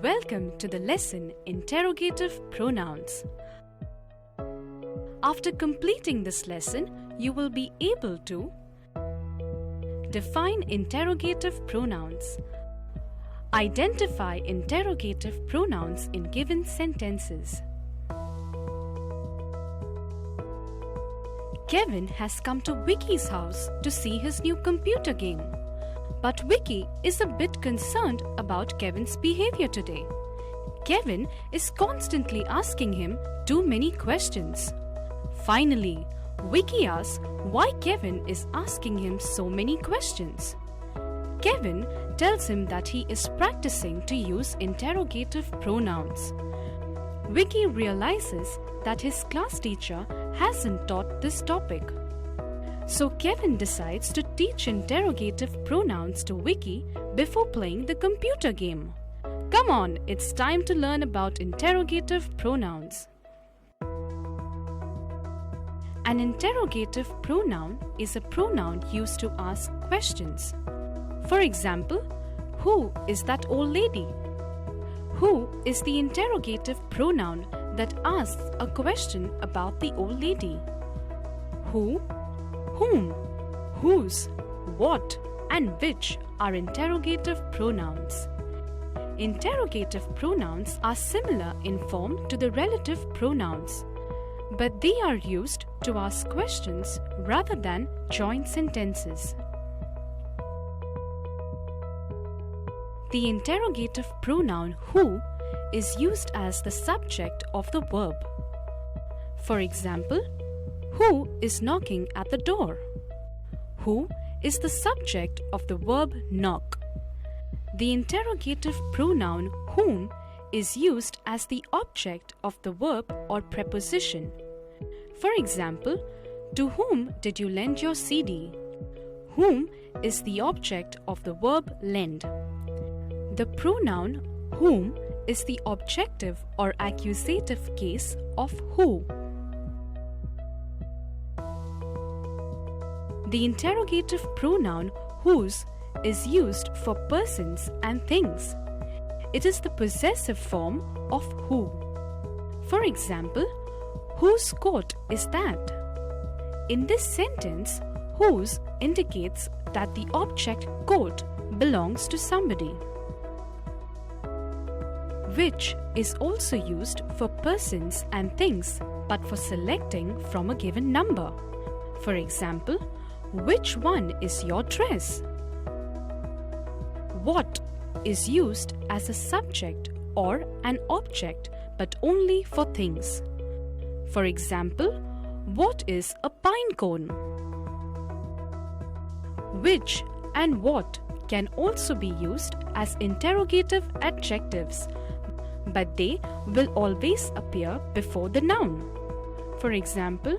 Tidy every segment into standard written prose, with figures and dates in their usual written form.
Welcome to the lesson Interrogative Pronouns. After completing this lesson, you will be able to define interrogative pronouns, identify interrogative pronouns in given sentences. Kevin has come to Vicky's house to see his new computer game. But Vicky is a bit concerned about Kevin's behavior today. Kevin is constantly asking him too many questions. Finally, Vicky asks why Kevin is asking him so many questions. Kevin tells him that he is practicing to use interrogative pronouns. Vicky realizes that his class teacher hasn't taught this topic. So Kevin decides to teach interrogative pronouns to Vicky before playing the computer game. Come on, it's time to learn about interrogative pronouns. An interrogative pronoun is a pronoun used to ask questions. For example, who is that old lady? Who is the interrogative pronoun that asks a question about the old lady? Who, whom, whose, what, and which are interrogative pronouns. Interrogative pronouns are similar in form to the relative pronouns, but they are used to ask questions rather than join sentences. The interrogative pronoun who is used as the subject of the verb. For example, who is knocking at the door? Who is the subject of the verb knock. The interrogative pronoun whom is used as the object of the verb or preposition. For example, to whom did you lend your CD? Whom is the object of the verb lend. The pronoun whom is the objective or accusative case of who. The interrogative pronoun whose is used for persons and things. It is the possessive form of who. For example, whose coat is that? In this sentence, whose indicates that the object coat belongs to somebody. Which is also used for persons and things, but for selecting from a given number. For example, which one is your dress? What is used as a subject or an object, but only for things. For example, what is a pine cone? Which and what can also be used as interrogative adjectives, but they will always appear before the noun. For example,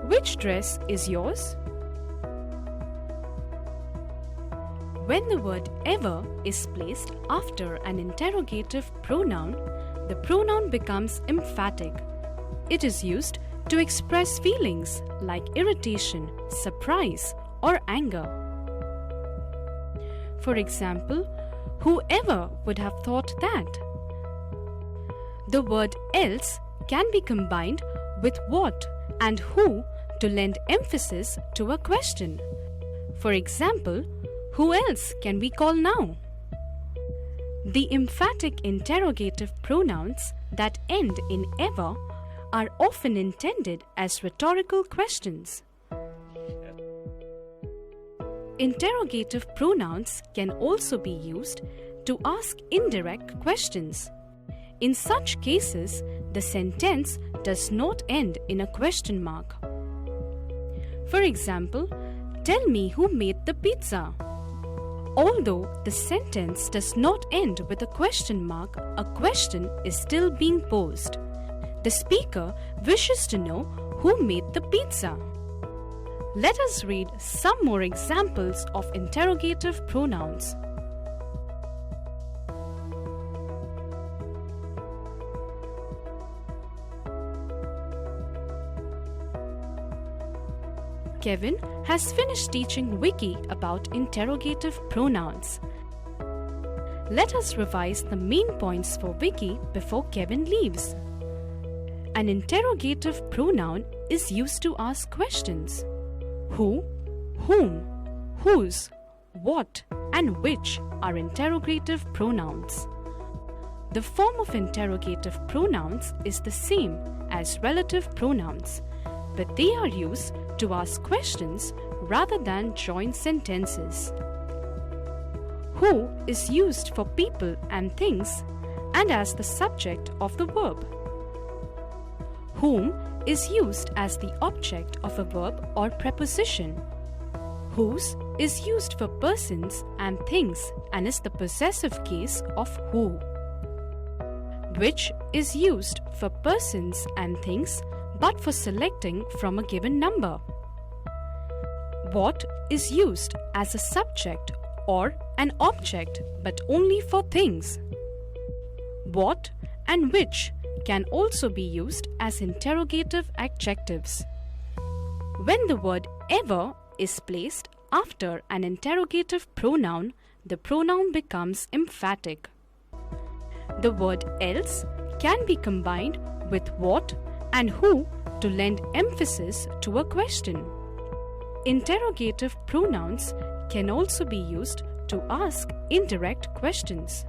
which dress is yours? When the word ever is placed after an interrogative pronoun, the pronoun becomes emphatic. It is used to express feelings like irritation, surprise, or anger. For example, whoever would have thought that? The word else can be combined with what and who to lend emphasis to a question. For example, who else can we call now? The emphatic interrogative pronouns that end in ever are often intended as rhetorical questions. Interrogative pronouns can also be used to ask indirect questions. In such cases, the sentence does not end in a question mark. For example, tell me who made the pizza. Although the sentence does not end with a question mark, a question is still being posed. The speaker wishes to know who made the pizza. Let us read some more examples of interrogative pronouns. Kevin has finished teaching Vicky about interrogative pronouns. Let us revise the main points for Vicky before Kevin leaves. An interrogative pronoun is used to ask questions. Who, whom, whose, what, and which are interrogative pronouns. The form of interrogative pronouns is the same as relative pronouns, but they are used to ask questions rather than join sentences. Who is used for people and things and as the subject of the verb. Whom is used as the object of a verb or preposition. Whose is used for persons and things and is the possessive case of who. Which is used for persons and things but for selecting from a given number. What is used as a subject or an object but only for things. What and which can also be used as interrogative adjectives. When the word ever is placed after an interrogative pronoun, the pronoun becomes emphatic. The word else can be combined with what and who to lend emphasis to a question. Interrogative pronouns can also be used to ask indirect questions.